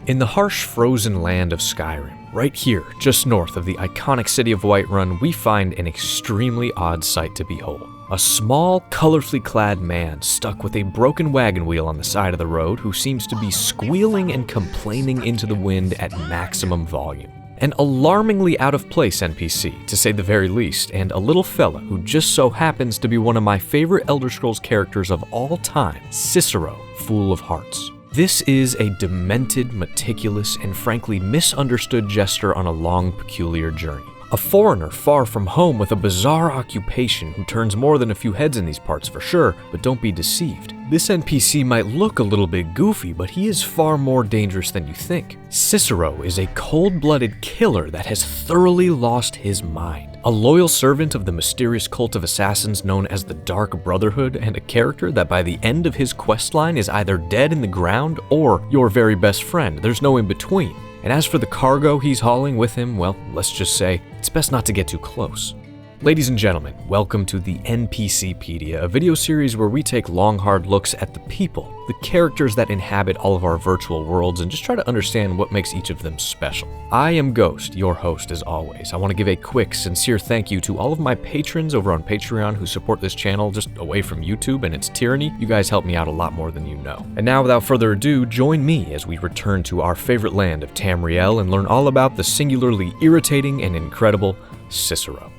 In the harsh, frozen land of Skyrim, right here, just north of the iconic city of Whiterun, we find an extremely odd sight to behold. A small, colorfully clad man stuck with a broken wagon wheel on the side of the road who seems to be squealing and complaining into the wind at maximum volume. An alarmingly out-of-place NPC, to say the very least, and a little fella who just so happens to be one of my favorite Elder Scrolls characters of all time, Cicero, Fool of Hearts. This is a demented, meticulous, and frankly misunderstood jester on a long, peculiar journey. A foreigner far from home with a bizarre occupation who turns more than a few heads in these parts for sure, but don't be deceived. This NPC might look a little bit goofy, but he is far more dangerous than you think. Cicero is a cold-blooded killer that has thoroughly lost his mind. A loyal servant of the mysterious cult of assassins known as the Dark Brotherhood, and a character that by the end of his questline is either dead in the ground or your very best friend. There's no in between. And as for the cargo he's hauling with him, well, let's just say, it's best not to get too close. Ladies and gentlemen, welcome to the NPCpedia, a video series where we take long, hard looks at the people, the characters that inhabit all of our virtual worlds, and just try to understand what makes each of them special. I am Ghost, your host as always. I want to give a quick, sincere thank you to all of my patrons over on Patreon who support this channel just away from YouTube and its tyranny. You guys help me out a lot more than you know. And now, without further ado, join me as we return to our favorite land of Tamriel and learn all about the singularly irritating and incredible Cicero.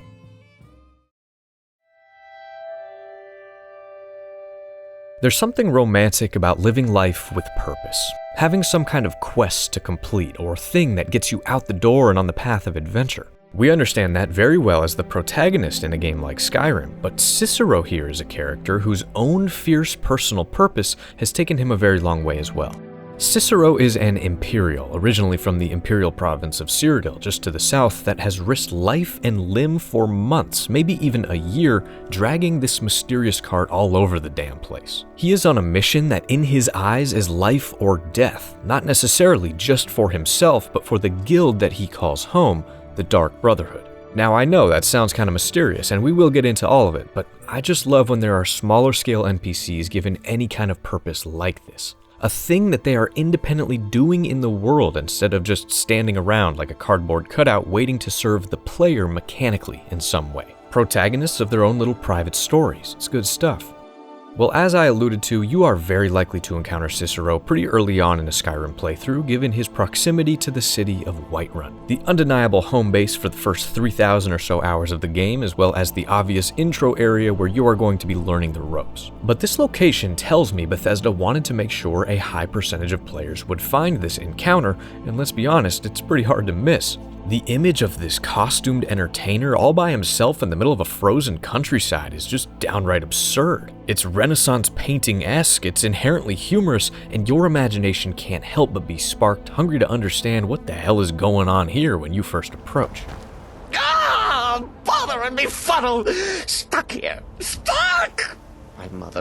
There's something romantic about living life with purpose, having some kind of quest to complete or thing that gets you out the door and on the path of adventure. We understand that very well as the protagonist in a game like Skyrim, but Cicero here is a character whose own fierce personal purpose has taken him a very long way as well. Cicero is an Imperial, originally from the Imperial province of Cyrodiil, just to the south, that has risked life and limb for months, maybe even a year, dragging this mysterious cart all over the damn place. He is on a mission that in his eyes is life or death, not necessarily just for himself, but for the guild that he calls home, the Dark Brotherhood. Now I know that sounds kind of mysterious, and we will get into all of it, but I just love when there are smaller scale NPCs given any kind of purpose like this. A thing that they are independently doing in the world instead of just standing around like a cardboard cutout waiting to serve the player mechanically in some way. Protagonists of their own little private stories. It's good stuff. Well, as I alluded to, you are very likely to encounter Cicero pretty early on in a Skyrim playthrough, given his proximity to the city of Whiterun, the undeniable home base for the first 3,000 or so hours of the game, as well as the obvious intro area where you are going to be learning the ropes. But this location tells me Bethesda wanted to make sure a high percentage of players would find this encounter, and let's be honest, it's pretty hard to miss. The image of this costumed entertainer all by himself in the middle of a frozen countryside is just downright absurd. It's Renaissance painting-esque, it's inherently humorous, and your imagination can't help but be sparked, hungry to understand what the hell is going on here when you first approach. Ah! Bother and befuddle! Stuck here! Stuck!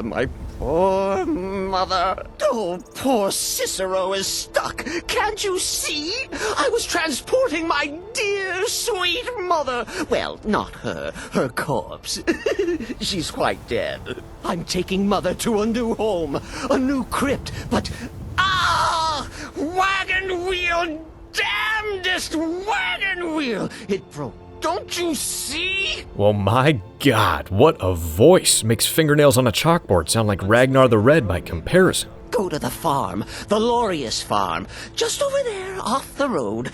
My poor mother. Oh, poor Cicero is stuck. Can't you see? I was transporting my dear, sweet mother. Well, not her corpse. She's quite dead. I'm taking mother to a new home, a new crypt, but... Ah! Wagon wheel! Damnedest wagon wheel! It broke. Don't you see? Well, my God, what a voice! Makes fingernails on a chalkboard sound like Ragnar the Red by comparison. Go to the farm, the Lorius farm, just over there off the road.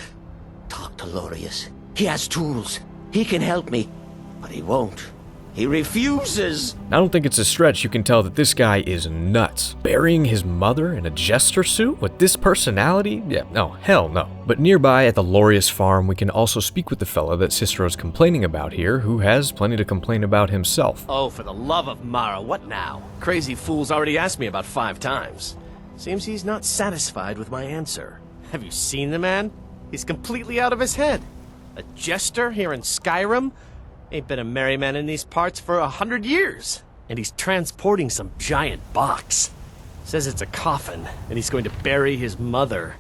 Talk to Lorius. He has tools. He can help me, but he won't. He refuses. I don't think it's a stretch you can tell that this guy is nuts. Burying his mother in a jester suit with this personality? Yeah, no, hell no. But nearby at the Lorius farm, we can also speak with the fella that Cicero's complaining about here, who has plenty to complain about himself. Oh, for the love of Mara, what now? Crazy fool's already asked me about 5 times. Seems he's not satisfied with my answer. Have you seen the man? He's completely out of his head. A jester here in Skyrim? Ain't been a merry man in these parts for 100 years. And he's transporting some giant box. Says it's a coffin, and he's going to bury his mother.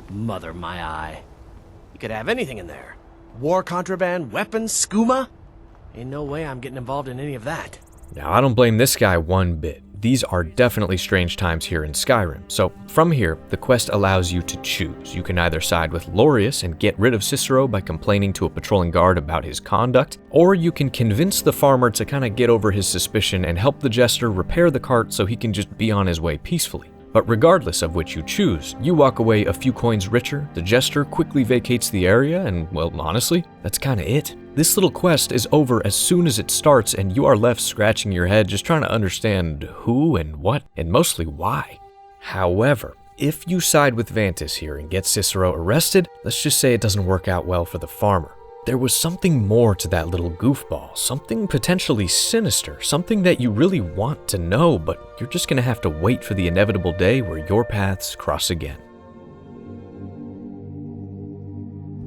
Mother, my eye. You could have anything in there. War contraband, weapons, skooma. Ain't no way I'm getting involved in any of that. Now, I don't blame this guy one bit. these are definitely strange times here in Skyrim. So from here, the quest allows you to choose. You can either side with Lorius and get rid of Cicero by complaining to a patrolling guard about his conduct, or you can convince the farmer to kind of get over his suspicion and help the Jester repair the cart so he can just be on his way peacefully. But regardless of which you choose, you walk away a few coins richer, the Jester quickly vacates the area, and well, honestly, that's kinda it. This little quest is over as soon as it starts, and you are left scratching your head just trying to understand who and what, and mostly why. However, if you side with Vantis here and get Cicero arrested, let's just say it doesn't work out well for the farmer. There was something more to that little goofball, something potentially sinister, something that you really want to know, but you're just gonna have to wait for the inevitable day where your paths cross again.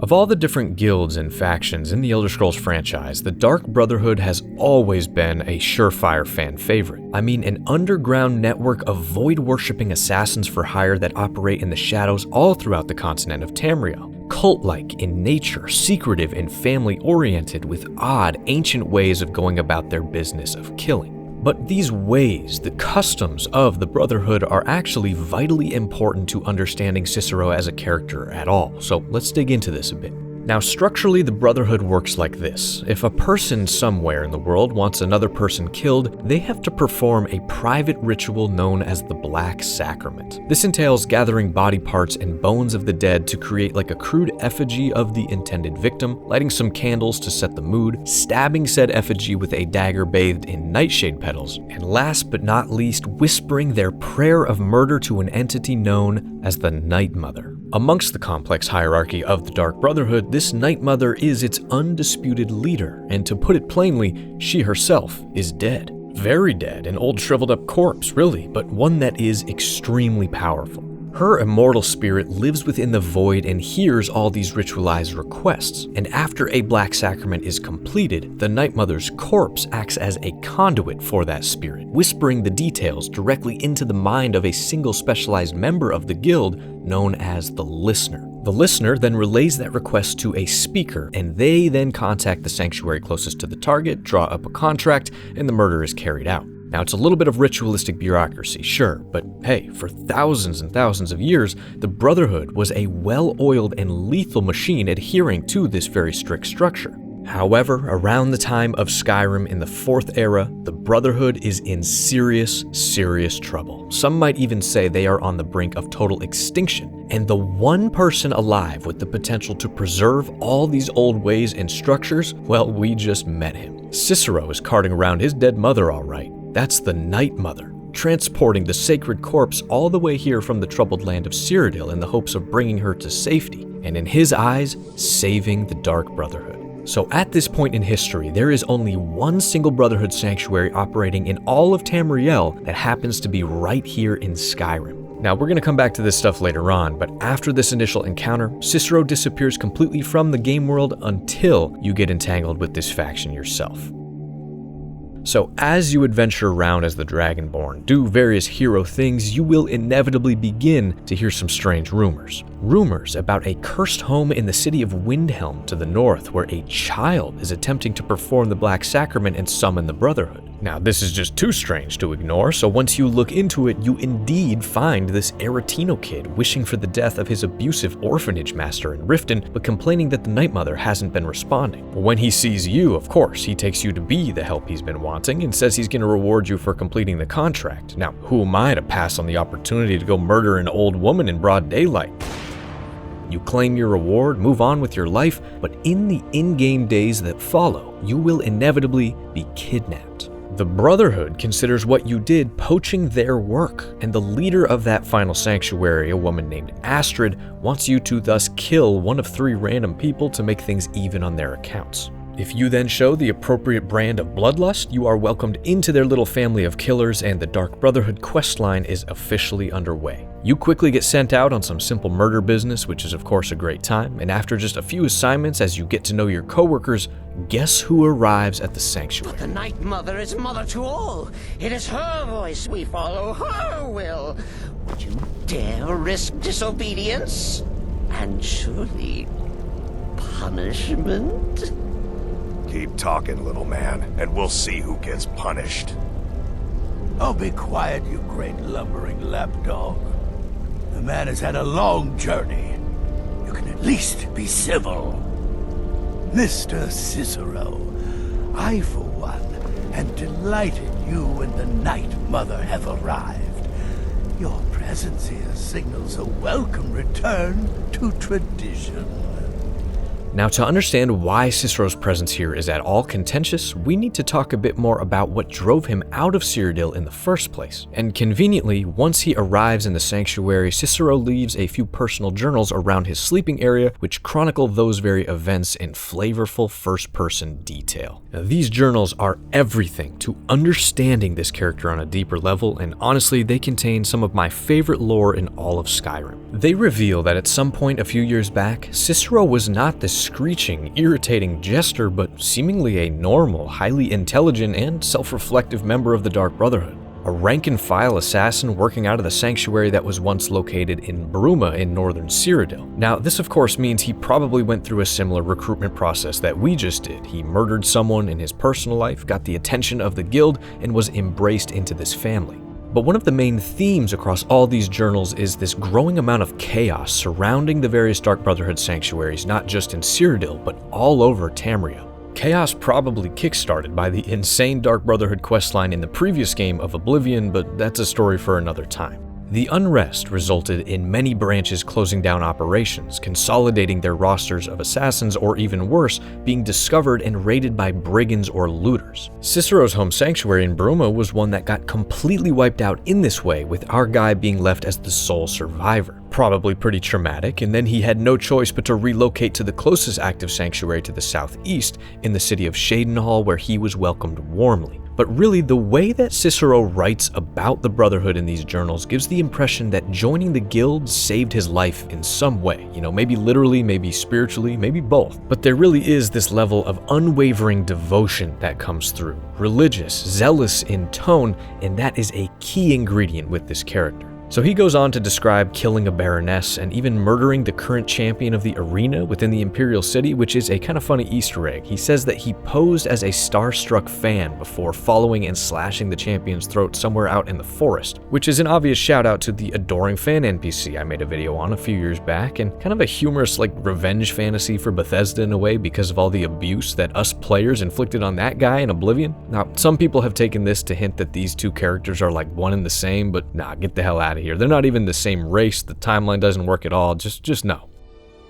Of all the different guilds and factions in the Elder Scrolls franchise, the Dark Brotherhood has always been a surefire fan favorite. I mean, an underground network of void-worshipping assassins for hire that operate in the shadows all throughout the continent of Tamriel. Cult-like in nature, secretive and family-oriented with odd, ancient ways of going about their business of killing. But these ways, the customs of the Brotherhood, are actually vitally important to understanding Cicero as a character at all, so let's dig into this a bit. Now, structurally, the Brotherhood works like this. If a person somewhere in the world wants another person killed, they have to perform a private ritual known as the Black Sacrament. This entails gathering body parts and bones of the dead to create like a crude effigy of the intended victim, lighting some candles to set the mood, stabbing said effigy with a dagger bathed in nightshade petals, and last but not least, whispering their prayer of murder to an entity known as the Night Mother. Amongst the complex hierarchy of the Dark Brotherhood, this Night Mother is its undisputed leader, and to put it plainly, she herself is dead. Very dead, an old shriveled up corpse, really, but one that is extremely powerful. Her immortal spirit lives within the void and hears all these ritualized requests, and after a Black Sacrament is completed, the Night Mother's corpse acts as a conduit for that spirit, whispering the details directly into the mind of a single specialized member of the guild known as the Listener. The Listener then relays that request to a speaker, and they then contact the sanctuary closest to the target, draw up a contract, and the murder is carried out. Now, it's a little bit of ritualistic bureaucracy, sure, but hey, for thousands and thousands of years, the Brotherhood was a well-oiled and lethal machine adhering to this very strict structure. However, around the time of Skyrim in the 4th era, the Brotherhood is in serious trouble. Some might even say they are on the brink of total extinction, and the one person alive with the potential to preserve all these old ways and structures, well, we just met him. Cicero is carting around his dead mother, all right. That's the Night Mother, transporting the sacred corpse all the way here from the troubled land of Cyrodiil in the hopes of bringing her to safety, and in his eyes, saving the Dark Brotherhood. So at this point in history, there is only one single Brotherhood sanctuary operating in all of Tamriel that happens to be right here in Skyrim. Now, we're going to come back to this stuff later on, but after this initial encounter, Cicero disappears completely from the game world until you get entangled with this faction yourself. So as you adventure around as the Dragonborn, do various hero things, you will inevitably begin to hear some strange rumors. Rumors about a cursed home in the city of Windhelm to the north where a child is attempting to perform the Black Sacrament and summon the Brotherhood. Now, this is just too strange to ignore, so once you look into it, you indeed find this Aretino kid wishing for the death of his abusive orphanage master in Riften, but complaining that the Night Mother hasn't been responding. But when he sees you, of course, he takes you to be the help he's been wanting and says he's going to reward you for completing the contract. Now, who am I to pass on the opportunity to go murder an old woman in broad daylight? You claim your reward, move on with your life, but in the in-game days that follow, you will inevitably be kidnapped. The Brotherhood considers what you did poaching their work, and the leader of that final sanctuary, a woman named Astrid, wants you to thus kill one of 3 random people to make things even on their accounts. If you then show the appropriate brand of bloodlust, you are welcomed into their little family of killers, and the Dark Brotherhood questline is officially underway. You quickly get sent out on some simple murder business, which is of course a great time, and after just a few assignments as you get to know your coworkers, guess who arrives at the sanctuary? But the Night Mother is mother to all. It is her voice we follow, her will. Would you dare risk disobedience? And surely punishment? Keep talking, little man, and we'll see who gets punished. Oh, be quiet, you great lumbering lapdog. The man has had a long journey. You can at least be civil. Mr. Cicero, I, for one, am delighted you and the Night Mother have arrived. Your presence here signals a welcome return to tradition. Now, to understand why Cicero's presence here is at all contentious, we need to talk a bit more about what drove him out of Cyrodiil in the first place. And conveniently, once he arrives in the sanctuary, Cicero leaves a few personal journals around his sleeping area, which chronicle those very events in flavorful first-person detail. Now, these journals are everything to understanding this character on a deeper level, and honestly, they contain some of my favorite lore in all of Skyrim. They reveal that at some point a few years back, Cicero was not this screeching, irritating jester, but seemingly a normal, highly intelligent, and self-reflective member of the Dark Brotherhood. A rank-and-file assassin working out of the sanctuary that was once located in Bruma in northern Cyrodiil. Now, this of course means he probably went through a similar recruitment process that we just did. He murdered someone in his personal life, got the attention of the guild, and was embraced into this family. But one of the main themes across all these journals is this growing amount of chaos surrounding the various Dark Brotherhood sanctuaries, not just in Cyrodiil, but all over Tamriel. Chaos probably kickstarted by the insane Dark Brotherhood questline in the previous game of Oblivion, but that's a story for another time. The unrest resulted in many branches closing down operations, consolidating their rosters of assassins, or even worse, being discovered and raided by brigands or looters. Cicero's home sanctuary in Bruma was one that got completely wiped out in this way, with our guy being left as the sole survivor. Probably pretty traumatic, and then he had no choice but to relocate to the closest active sanctuary to the southeast, in the city of Shadenhall, where he was welcomed warmly. But really, the way that Cicero writes about the Brotherhood in these journals gives the impression that joining the guild saved his life in some way. Maybe literally, maybe spiritually, maybe both. But there really is this level of unwavering devotion that comes through. Religious, zealous in tone, and that is a key ingredient with this character. So he goes on to describe killing a baroness and even murdering the current champion of the arena within the Imperial City, which is a kind of funny Easter egg. He says that he posed as a starstruck fan before following and slashing the champion's throat somewhere out in the forest, which is an obvious shout out to the adoring fan NPC I made a video on a few years back, and kind of a humorous revenge fantasy for Bethesda in a way because of all the abuse that us players inflicted on that guy in Oblivion. Now, some people have taken this to hint that these two characters are one and the same, but nah, get the hell out of here. They're not even the same race, the timeline doesn't work at all, just no.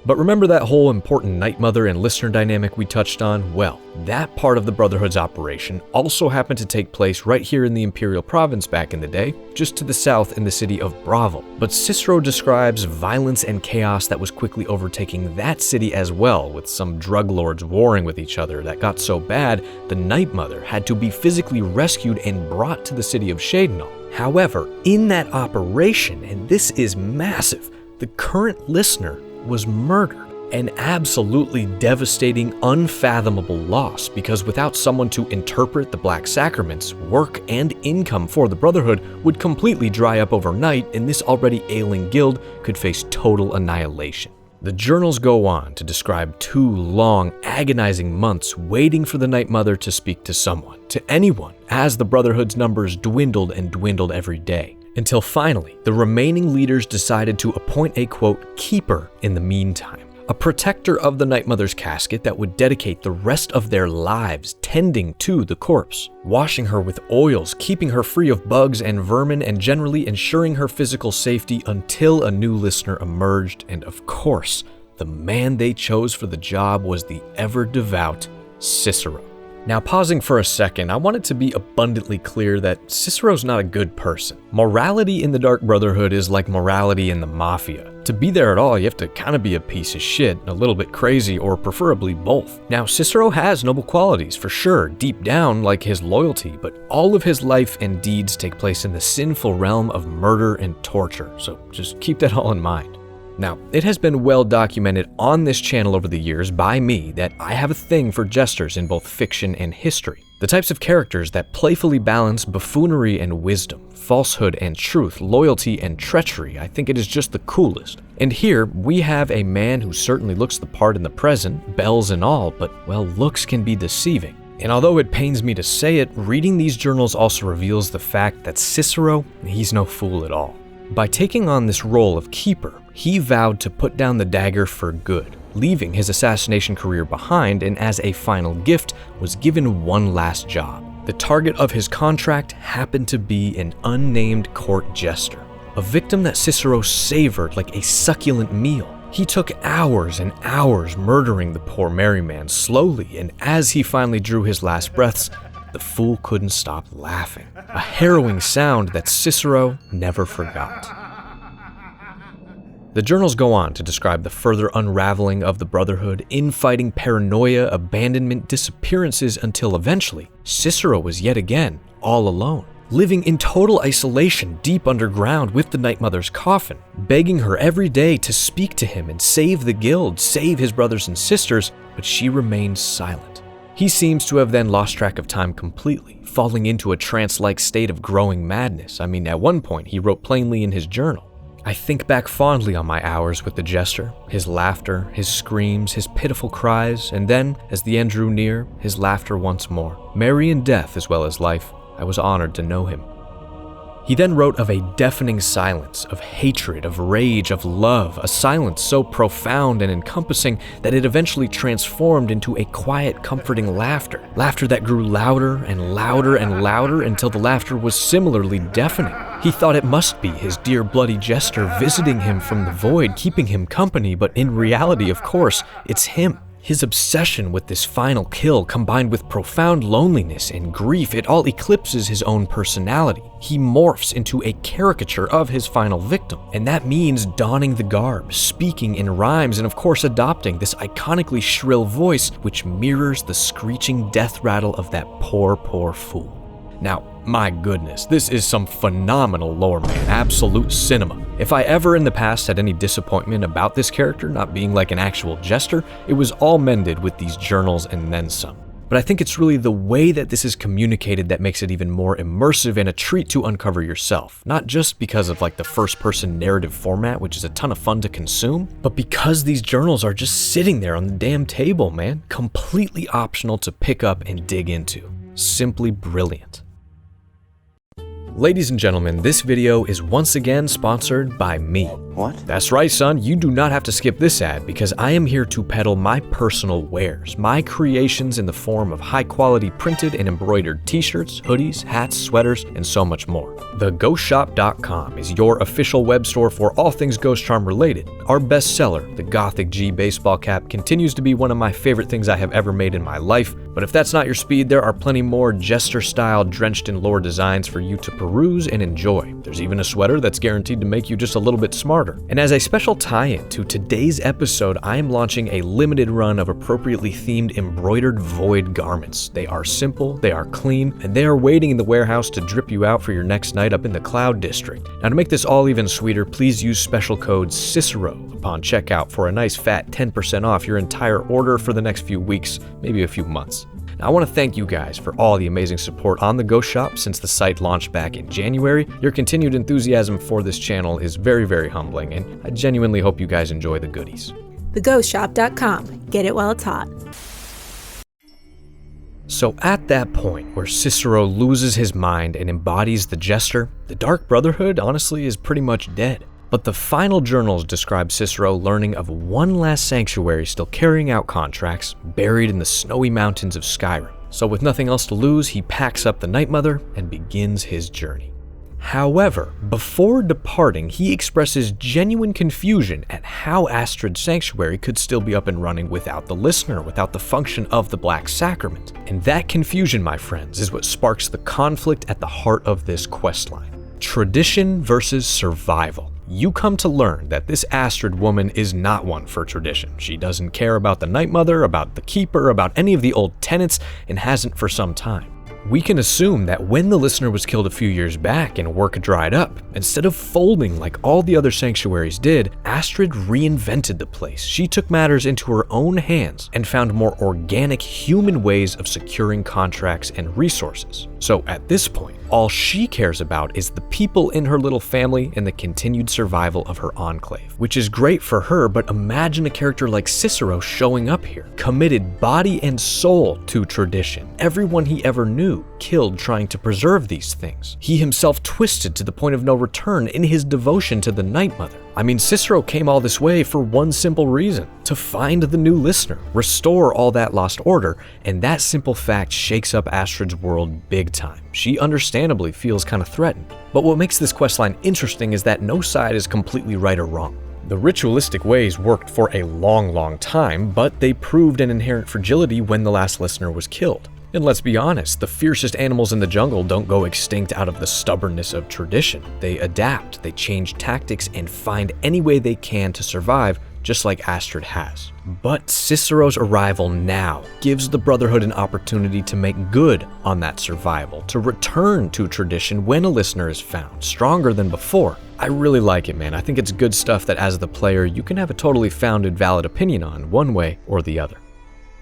But remember that whole important Night Mother and listener dynamic we touched on? Well, that part of the Brotherhood's operation also happened to take place right here in the Imperial Province back in the day, just to the south in the city of Bravel. But Cicero describes violence and chaos that was quickly overtaking that city as well, with some drug lords warring with each other that got so bad, the Night Mother had to be physically rescued and brought to the city of Shadenhall. However, in that operation, and this is massive, the current listener was murdered. An absolutely devastating, unfathomable loss, because without someone to interpret the Black Sacraments, work and income for the Brotherhood would completely dry up overnight, and this already ailing guild could face total annihilation. The journals go on to describe 2 long, agonizing months waiting for the Night Mother to speak to someone, to anyone, as the Brotherhood's numbers dwindled and dwindled every day. Until finally, the remaining leaders decided to appoint a, quote, keeper in the meantime. A protector of the Night Mother's casket that would dedicate the rest of their lives tending to the corpse, washing her with oils, keeping her free of bugs and vermin, and generally ensuring her physical safety until a new listener emerged. And of course, the man they chose for the job was the ever-devout Cicero. Now, pausing for a second, I want it to be abundantly clear that Cicero's not a good person. Morality in the Dark Brotherhood is like morality in the Mafia. To be there at all, you have to kind of be a piece of shit, a little bit crazy, or preferably both. Now, Cicero has noble qualities, for sure, deep down, like his loyalty, but all of his life and deeds take place in the sinful realm of murder and torture, so just keep that all in mind. Now, it has been well documented on this channel over the years by me that I have a thing for jesters in both fiction and history. The types of characters that playfully balance buffoonery and wisdom, falsehood and truth, loyalty and treachery. I think it is just the coolest. And here, we have a man who certainly looks the part in the present, bells and all, but, well, looks can be deceiving. And although it pains me to say it, reading these journals also reveals the fact that Cicero, he's no fool at all. By taking on this role of keeper, he vowed to put down the dagger for good, leaving his assassination career behind, and as a final gift was given one last job. The target of his contract happened to be an unnamed court jester, a victim that Cicero savored like a succulent meal. He took hours and hours murdering the poor merry man slowly, and as he finally drew his last breaths, the fool couldn't stop laughing, a harrowing sound that Cicero never forgot. The journals go on to describe the further unraveling of the Brotherhood, infighting, paranoia, abandonment, disappearances, until eventually, Cicero was yet again all alone, living in total isolation deep underground with the Night Mother's coffin, begging her every day to speak to him and save the guild, save his brothers and sisters, but she remained silent. He seems to have then lost track of time completely, falling into a trance-like state of growing madness. I mean, at one point, he wrote plainly in his journal, "I think back fondly on my hours with the Jester, his laughter, his screams, his pitiful cries, and then, as the end drew near, his laughter once more. Merry in death as well as life, I was honored to know him." He then wrote of a deafening silence, of hatred, of rage, of love, a silence so profound and encompassing that it eventually transformed into a quiet, comforting laughter that grew louder and louder and louder until the laughter was similarly deafening. He thought it must be his dear bloody Jester visiting him from the void, keeping him company, but in reality, of course, it's him. His obsession with this final kill, combined with profound loneliness and grief, it all eclipses his own personality. He morphs into a caricature of his final victim, and that means donning the garb, speaking in rhymes, and of course adopting this iconically shrill voice which mirrors the screeching death rattle of that poor, poor fool. Now, my goodness, this is some phenomenal lore, man, absolute cinema. If I ever in the past had any disappointment about this character not being like an actual jester, it was all mended with these journals and then some. But I think it's really the way that this is communicated that makes it even more immersive and a treat to uncover yourself. Not just because of like the first-person narrative format, which is a ton of fun to consume, but because these journals are just sitting there on the damn table, man, completely optional to pick up and dig into. Simply brilliant. Ladies and gentlemen, this video is once again sponsored by me. What? That's right, son, you do not have to skip this ad because I am here to peddle my personal wares, my creations in the form of high-quality printed and embroidered t-shirts, hoodies, hats, sweaters, and so much more. TheGhostShop.com is your official web store for all things Ghostcharm related. Our best seller, the Gothic G baseball cap, continues to be one of my favorite things I have ever made in my life, but if that's not your speed, there are plenty more Jester-style, drenched in lore designs for you to peruse and enjoy. There's even a sweater that's guaranteed to make you just a little bit smarter. And as a special tie-in to today's episode, I am launching a limited run of appropriately themed embroidered void garments. They are simple, they are clean, and they are waiting in the warehouse to drip you out for your next night up in the Cloud District. Now to make this all even sweeter, please use special code Cicero upon checkout for a nice fat 10% off your entire order for the next few weeks, maybe a few months. Now, I want to thank you guys for all the amazing support on the Ghost Shop since the site launched back in January. Your continued enthusiasm for this channel is very, very humbling, and I genuinely hope you guys enjoy the goodies. TheGhostShop.com. Get it while it's hot. So at that point where Cicero loses his mind and embodies the Jester, the Dark Brotherhood honestly is pretty much dead. But the final journals describe Cicero learning of one last sanctuary still carrying out contracts, buried in the snowy mountains of Skyrim. So with nothing else to lose, he packs up the Night Mother and begins his journey. However, before departing, he expresses genuine confusion at how Astrid's sanctuary could still be up and running without the listener, without the function of the Black Sacrament. And that confusion, my friends, is what sparks the conflict at the heart of this questline. Tradition versus survival. You come to learn that this Astrid woman is not one for tradition. She doesn't care about the Night Mother, about the Keeper, about any of the old tenets, and hasn't for some time. We can assume that when the listener was killed a few years back and work dried up, instead of folding like all the other sanctuaries did, Astrid reinvented the place. She took matters into her own hands and found more organic human ways of securing contracts and resources. So at this point, all she cares about is the people in her little family and the continued survival of her enclave, which is great for her, but imagine a character like Cicero showing up here, committed body and soul to tradition. Everyone he ever knew killed trying to preserve these things. He himself twisted to the point of no return in his devotion to the Night Mother. I mean, Cicero came all this way for one simple reason: to find the new listener, restore all that lost order, and that simple fact shakes up Astrid's world big time. She understandably feels kind of threatened. But what makes this questline interesting is that no side is completely right or wrong. The ritualistic ways worked for a long time, but they proved an inherent fragility when the last listener was killed. And let's be honest, the fiercest animals in the jungle don't go extinct out of the stubbornness of tradition. They adapt, they change tactics, and find any way they can to survive, just like Astrid has. But Cicero's arrival now gives the Brotherhood an opportunity to make good on that survival, to return to tradition when a listener is found, stronger than before. I really like it, man. I think it's good stuff that as the player, you can have a totally founded, valid opinion on, one way or the other.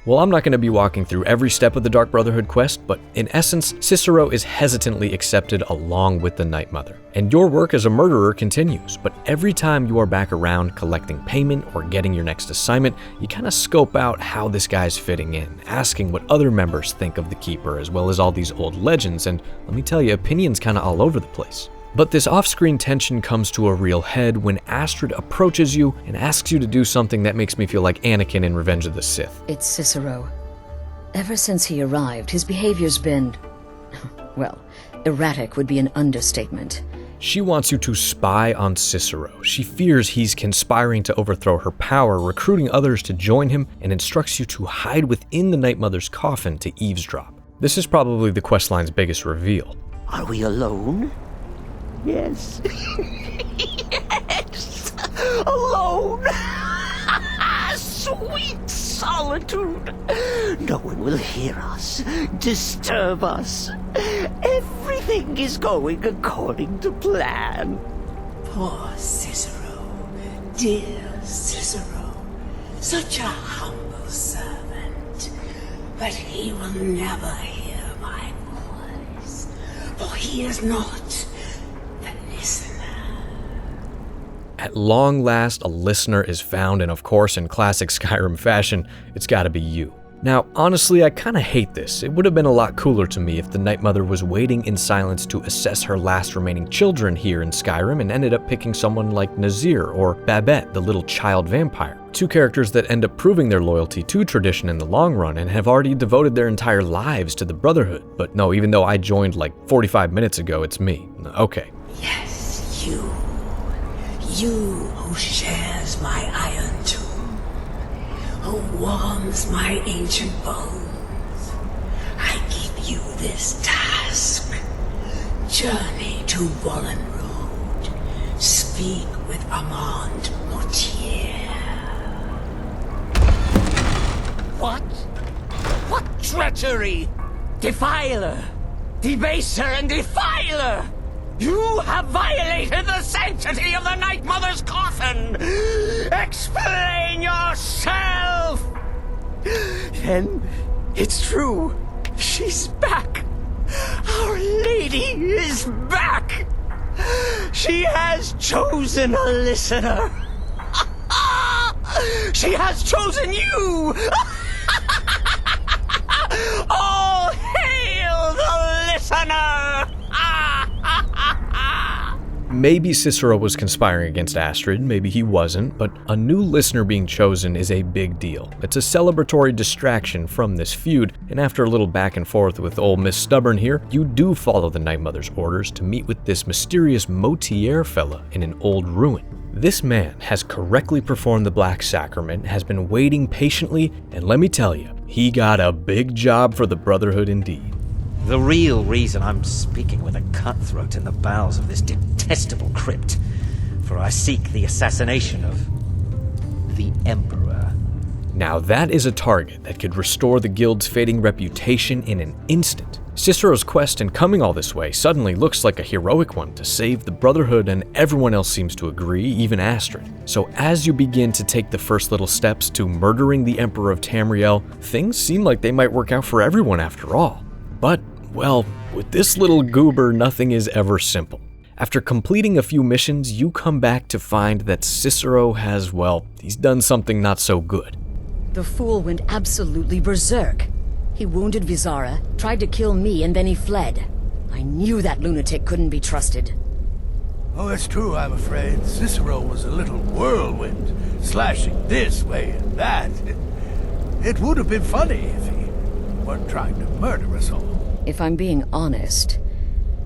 Well, I'm not going to be walking through every step of the Dark Brotherhood quest, but in essence, Cicero is hesitantly accepted along with the Night Mother. And your work as a murderer continues, but every time you are back around collecting payment or getting your next assignment, you kind of scope out how this guy's fitting in, asking what other members think of the Keeper, as well as all these old legends, and let me tell you, opinions kind of all over the place. But this off-screen tension comes to a real head when Astrid approaches you and asks you to do something that makes me feel like Anakin in Revenge of the Sith. It's Cicero. Ever since he arrived, his behavior's been, well, erratic would be an understatement. She wants you to spy on Cicero. She fears he's conspiring to overthrow her power, recruiting others to join him, and instructs you to hide within the Night Mother's coffin to eavesdrop. This is probably the questline's biggest reveal. Are we alone? Yes. Yes! Alone! Sweet solitude! No one will hear us, disturb us. Everything is going according to plan. Poor Cicero, dear Cicero, such a humble servant. But he will never hear my voice, for he is not the listener. At long last, a listener is found, and of course, in classic Skyrim fashion, it's gotta be you. Now, honestly, I kinda hate this. It would have been a lot cooler to me if the Night Mother was waiting in silence to assess her last remaining children here in Skyrim and ended up picking someone like Nazir or Babette, the little child vampire. Two characters that end up proving their loyalty to tradition in the long run and have already devoted their entire lives to the Brotherhood. But no, even though I joined like 45 minutes ago, it's me. Okay. Yes, you who shares my iron tomb, who warms my ancient bones. I give you this task. Journey to Wallen Road. Speak with Armand Mortier. What? What treachery? Defiler! Debaser and defiler! You have violated the sanctity of the Night Mother's coffin! Explain yourself! Then, it's true. She's back. Our lady is back. She has chosen a listener. She has chosen you! All hail the listener! Maybe Cicero was conspiring against Astrid, maybe he wasn't, but a new listener being chosen is a big deal. It's a celebratory distraction from this feud, and after a little back and forth with old Miss Stubborn here, you do follow the Night Mother's orders to meet with this mysterious Mortier fella in an old ruin. This man has correctly performed the Black Sacrament, has been waiting patiently, and let me tell you, he got a big job for the Brotherhood indeed. The real reason I'm speaking with a cutthroat in the bowels of this detestable crypt, for I seek the assassination of the Emperor. Now that is a target that could restore the guild's fading reputation in an instant. Cicero's quest in coming all this way suddenly looks like a heroic one to save the Brotherhood, and everyone else seems to agree, even Astrid. So as you begin to take the first little steps to murdering the Emperor of Tamriel, things seem like they might work out for everyone after all. But well, with this little goober, nothing is ever simple. After completing a few missions, you come back to find that Cicero has, well, he's done something not so good. The fool went absolutely berserk. He wounded Vizara, tried to kill me, and then he fled. I knew that lunatic couldn't be trusted. Oh, it's true, I'm afraid. Cicero was a little whirlwind, slashing this way and that. It would have been funny if he weren't trying to murder us all. If I'm being honest,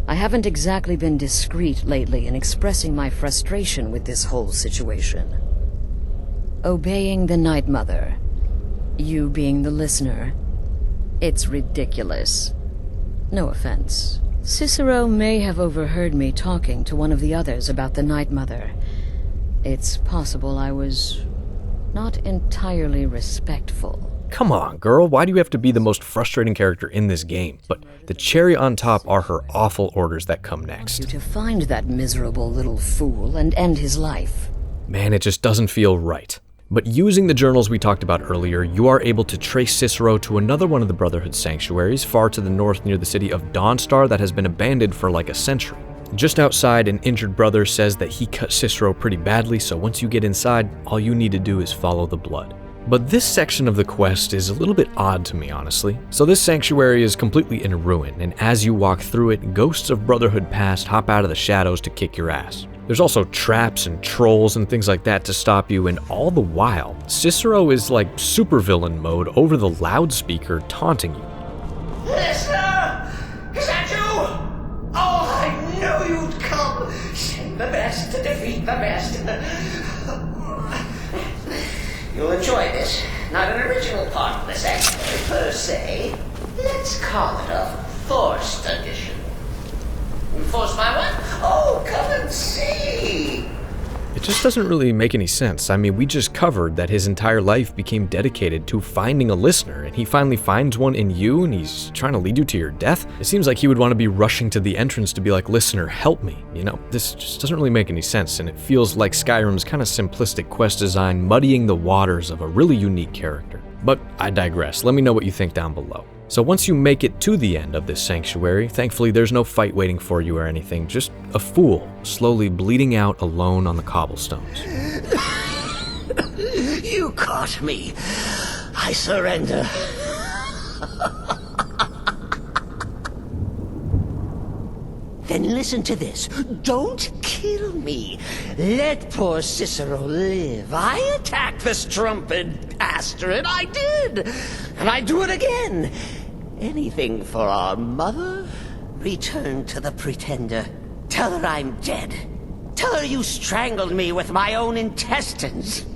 I haven't exactly been discreet lately in expressing my frustration with this whole situation. Obeying the Night Mother, you being the listener, it's ridiculous. No offense. Cicero may have overheard me talking to one of the others about the Night Mother. It's possible I was not entirely respectful. Come on, girl, why do you have to be the most frustrating character in this game? But the cherry on top are her awful orders that come next. You to find that miserable little fool and end his life. Man, it just doesn't feel right. But using the journals we talked about earlier, you are able to trace Cicero to another one of the Brotherhood sanctuaries far to the north near the city of Dawnstar that has been abandoned for like a century. Just outside, an injured brother says that he cut Cicero pretty badly, so once you get inside, all you need to do is follow the blood. But this section of the quest is a little bit odd to me, honestly. So this sanctuary is completely in ruin, and as you walk through it, ghosts of Brotherhood past hop out of the shadows to kick your ass. There's also traps and trolls and things like that to stop you, and all the while, Cicero is like supervillain mode over the loudspeaker taunting you. Listener! Is that you? Oh, I knew you'd come! Send the best to defeat the best. You'll enjoy this. Not an original part of the sanctuary per se. Let's call it a forced addition. Forced by what? Oh, come and see! It just doesn't really make any sense. I mean, we just covered that his entire life became dedicated to finding a listener, and he finally finds one in you, and he's trying to lead you to your death? It seems like he would want to be rushing to the entrance to be like, listener, help me. You know, this just doesn't really make any sense, and it feels like Skyrim's kind of simplistic quest design muddying the waters of a really unique character. But I digress. Let me know what you think down below. So once you make it to the end of this sanctuary, thankfully there's no fight waiting for you or anything, just a fool slowly bleeding out alone on the cobblestones. You caught me. I surrender. Then listen to this. Don't kill me. Let poor Cicero live. I attacked the strumpet bastard. I did. And I do it again. Anything for our mother? Return to the pretender. Tell her I'm dead. Tell her you strangled me with my own intestines.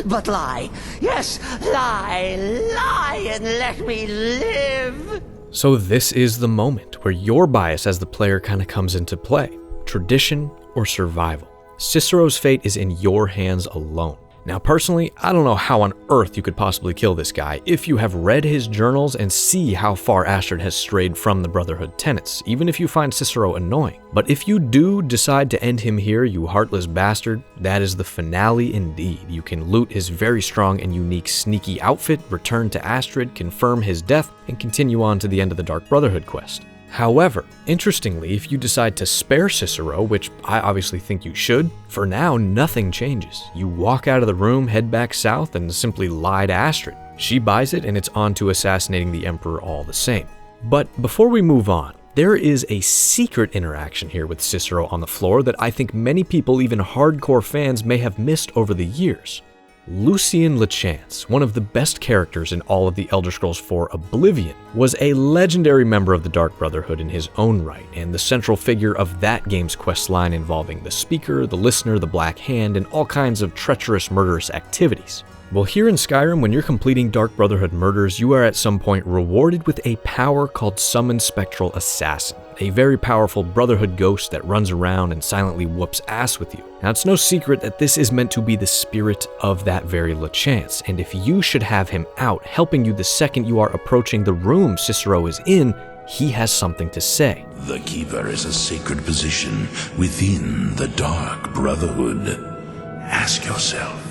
But lie. Yes, lie. Lie and let me live. So this is the moment where your bias as the player kind of comes into play. Tradition or survival. Cicero's fate is in your hands alone. Now personally, I don't know how on earth you could possibly kill this guy if you have read his journals and see how far Astrid has strayed from the Brotherhood tenets, even if you find Cicero annoying. But if you do decide to end him here, you heartless bastard, that is the finale indeed. You can loot his very strong and unique sneaky outfit, return to Astrid, confirm his death, and continue on to the end of the Dark Brotherhood quest. However, interestingly, if you decide to spare Cicero, which I obviously think you should, for now nothing changes. You walk out of the room, head back south, and simply lie to Astrid. She buys it, and it's on to assassinating the Emperor all the same. But before we move on, there is a secret interaction here with Cicero on the floor that I think many people, even hardcore fans, may have missed over the years. Lucien Lachance, one of the best characters in all of the Elder Scrolls IV Oblivion, was a legendary member of the Dark Brotherhood in his own right, and the central figure of that game's questline involving the Speaker, the Listener, the Black Hand, and all kinds of treacherous, murderous activities. Well, here in Skyrim, when you're completing Dark Brotherhood murders, you are at some point rewarded with a power called Summon Spectral Assassin, a very powerful Brotherhood ghost that runs around and silently whoops ass with you. Now, it's no secret that this is meant to be the spirit of that very Lachance, and if you should have him out, helping you the second you are approaching the room Cicero is in, he has something to say. The Keeper is a sacred position within the Dark Brotherhood. Ask yourself,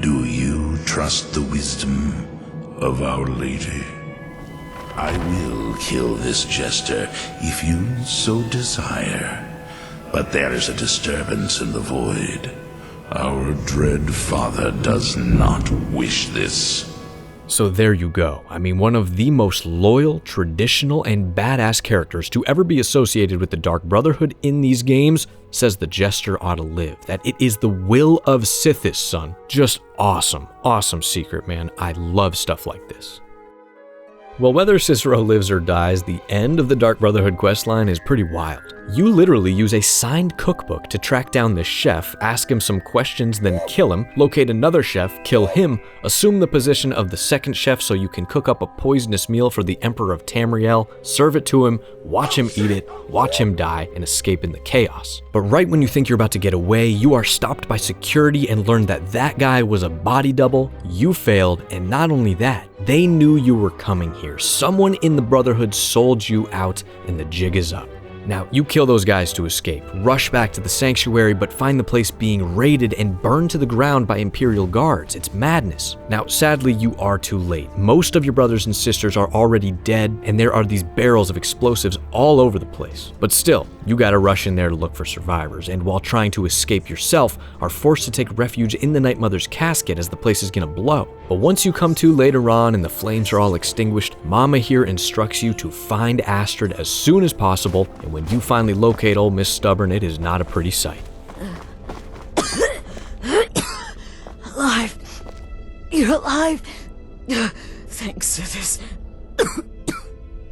do you trust the wisdom of Our Lady? I will kill this jester if you so desire. But there is a disturbance in the void. Our dread father does not wish this. So there you go. I mean, one of the most loyal, traditional, and badass characters to ever be associated with the Dark Brotherhood in these games says the Jester ought to live. That it is the will of Sithis, son. Just awesome. Awesome secret, man. I love stuff like this. Well, whether Cicero lives or dies, the end of the Dark Brotherhood questline is pretty wild. You literally use a signed cookbook to track down the chef, ask him some questions, then kill him, locate another chef, kill him, assume the position of the second chef so you can cook up a poisonous meal for the Emperor of Tamriel, serve it to him, watch him eat it, watch him die, and escape in the chaos. But right when you think you're about to get away, you are stopped by security and learn that that guy was a body double, you failed, and not only that, they knew you were coming here. Someone in the Brotherhood sold you out, and the jig is up. Now, you kill those guys to escape, rush back to the sanctuary, but find the place being raided and burned to the ground by Imperial guards. It's madness. Now, sadly, you are too late. Most of your brothers and sisters are already dead, and there are these barrels of explosives all over the place. But still, you gotta rush in there to look for survivors, and while trying to escape yourself, are forced to take refuge in the Night Mother's casket as the place is gonna blow. But once you come to later on and the flames are all extinguished, Mama here instructs you to find Astrid as soon as possible, and when you finally locate old Miss Stubborn, it is not a pretty sight. Alive. You're alive. Thanks, Sithis.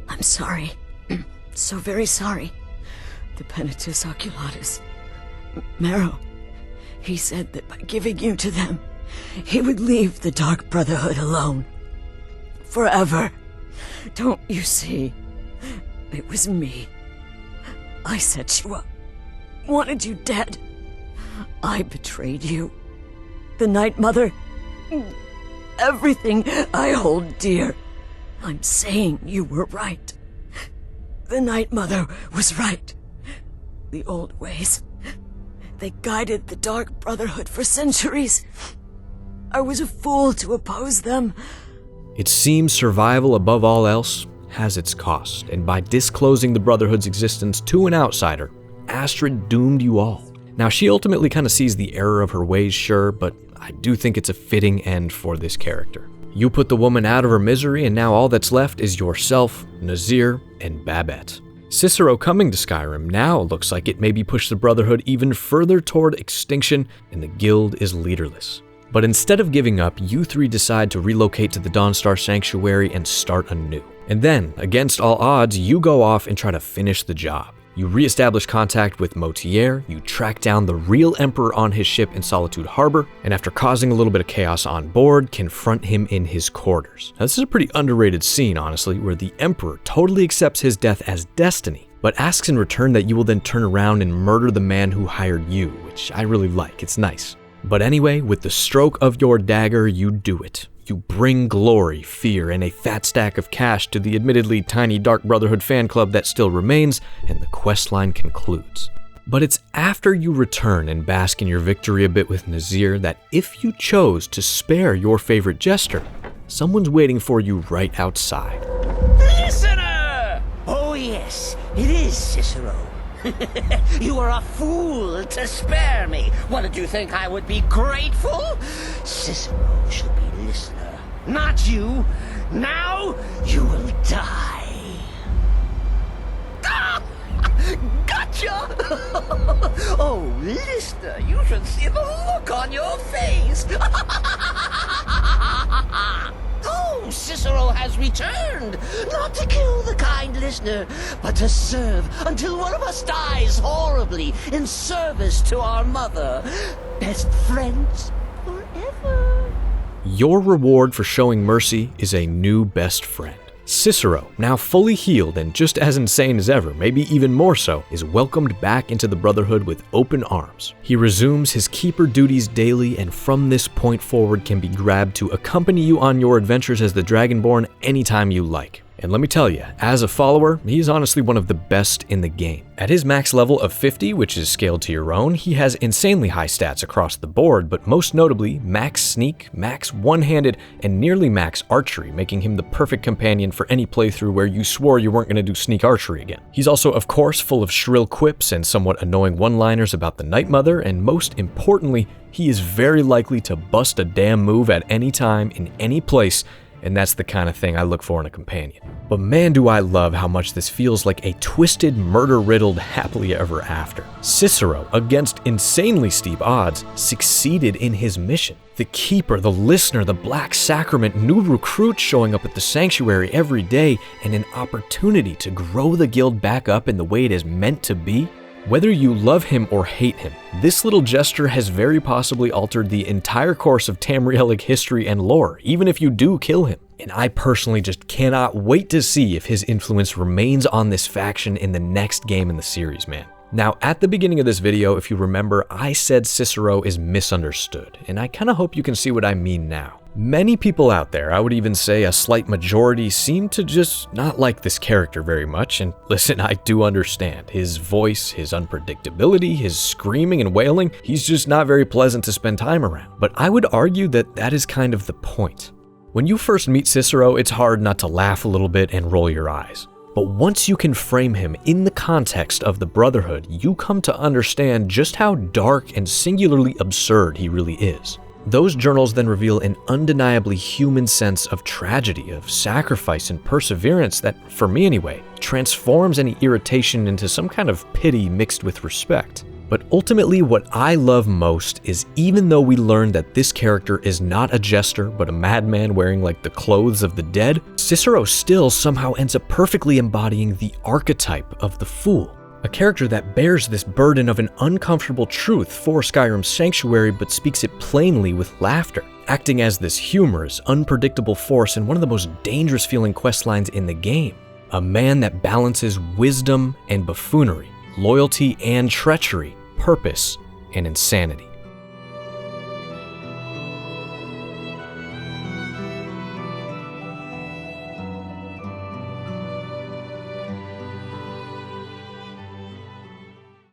I'm sorry. So very sorry. The Penitus Oculatus. Marrow. He said that by giving you to them, he would leave the Dark Brotherhood alone. Forever. Don't you see? It was me. I set you up. Wanted you dead. I betrayed you. The Night Mother. Everything I hold dear. I'm saying you were right. The Night Mother was right. The old ways. They guided the Dark Brotherhood for centuries. I was a fool to oppose them. It seems survival above all else has its cost, and by disclosing the Brotherhood's existence to an outsider, Astrid doomed you all. Now, she ultimately kind of sees the error of her ways, sure, but I do think it's a fitting end for this character. You put the woman out of her misery, and now all that's left is yourself, Nazir, and Babette. Cicero coming to Skyrim now looks like it maybe pushed the Brotherhood even further toward extinction, and the guild is leaderless. But instead of giving up, you three decide to relocate to the Dawnstar Sanctuary and start anew. And then, against all odds, you go off and try to finish the job. You re-establish contact with Motier, you track down the real Emperor on his ship in Solitude Harbor, and after causing a little bit of chaos on board, confront him in his quarters. Now, this is a pretty underrated scene, honestly, where the Emperor totally accepts his death as destiny, but asks in return that you will then turn around and murder the man who hired you, which I really like. It's nice. But anyway, with the stroke of your dagger, you do it. You bring glory, fear, and a fat stack of cash to the admittedly tiny Dark Brotherhood fan club that still remains, and the questline concludes. But it's after you return and bask in your victory a bit with Nazir that if you chose to spare your favorite Jester, someone's waiting for you right outside. Listener! Oh yes, it is Cicero. You are a fool to spare me. What, did you think I would be grateful? Cicero should be listener, not you. Now you will die. Ah! Gotcha! Oh, listener, you should see the look on your face. Oh, Cicero has returned, not to kill the kind listener, but to serve until one of us dies horribly in service to our mother. Best friends forever. Your reward for showing mercy is a new best friend. Cicero, now fully healed and just as insane as ever, maybe even more so, is welcomed back into the Brotherhood with open arms. He resumes his keeper duties daily, and from this point forward can be grabbed to accompany you on your adventures as the Dragonborn anytime you like. And let me tell you, as a follower, he's honestly one of the best in the game. At his max level of 50, which is scaled to your own, he has insanely high stats across the board, but most notably, max sneak, max one-handed, and nearly max archery, making him the perfect companion for any playthrough where you swore you weren't going to do sneak archery again. He's also, of course, full of shrill quips and somewhat annoying one-liners about the Night Mother, and most importantly, he is very likely to bust a damn move at any time, in any place, and that's the kind of thing I look for in a companion. But man, do I love how much this feels like a twisted, murder-riddled happily ever after. Cicero, against insanely steep odds, succeeded in his mission. The Keeper, the Listener, the Black Sacrament, new recruits showing up at the Sanctuary every day, and an opportunity to grow the guild back up in the way it is meant to be. Whether you love him or hate him, this little Jester has very possibly altered the entire course of Tamrielic history and lore, even if you do kill him. And I personally just cannot wait to see if his influence remains on this faction in the next game in the series, man. Now, at the beginning of this video, if you remember, I said Cicero is misunderstood, and I kinda hope you can see what I mean now. Many people out there, I would even say a slight majority, seem to just not like this character very much, and listen, I do understand. His voice, his unpredictability, his screaming and wailing, he's just not very pleasant to spend time around. But I would argue that that is kind of the point. When you first meet Cicero, it's hard not to laugh a little bit and roll your eyes. But once you can frame him in the context of the Brotherhood, you come to understand just how dark and singularly absurd he really is. Those journals then reveal an undeniably human sense of tragedy, of sacrifice and perseverance that, for me anyway, transforms any irritation into some kind of pity mixed with respect. But ultimately, what I love most is even though we learn that this character is not a jester, but a madman wearing like the clothes of the dead, Cicero still somehow ends up perfectly embodying the archetype of the fool. A character that bears this burden of an uncomfortable truth for Skyrim's sanctuary but speaks it plainly with laughter, acting as this humorous, unpredictable force in one of the most dangerous feeling questlines in the game. A man that balances wisdom and buffoonery, loyalty and treachery, purpose and insanity.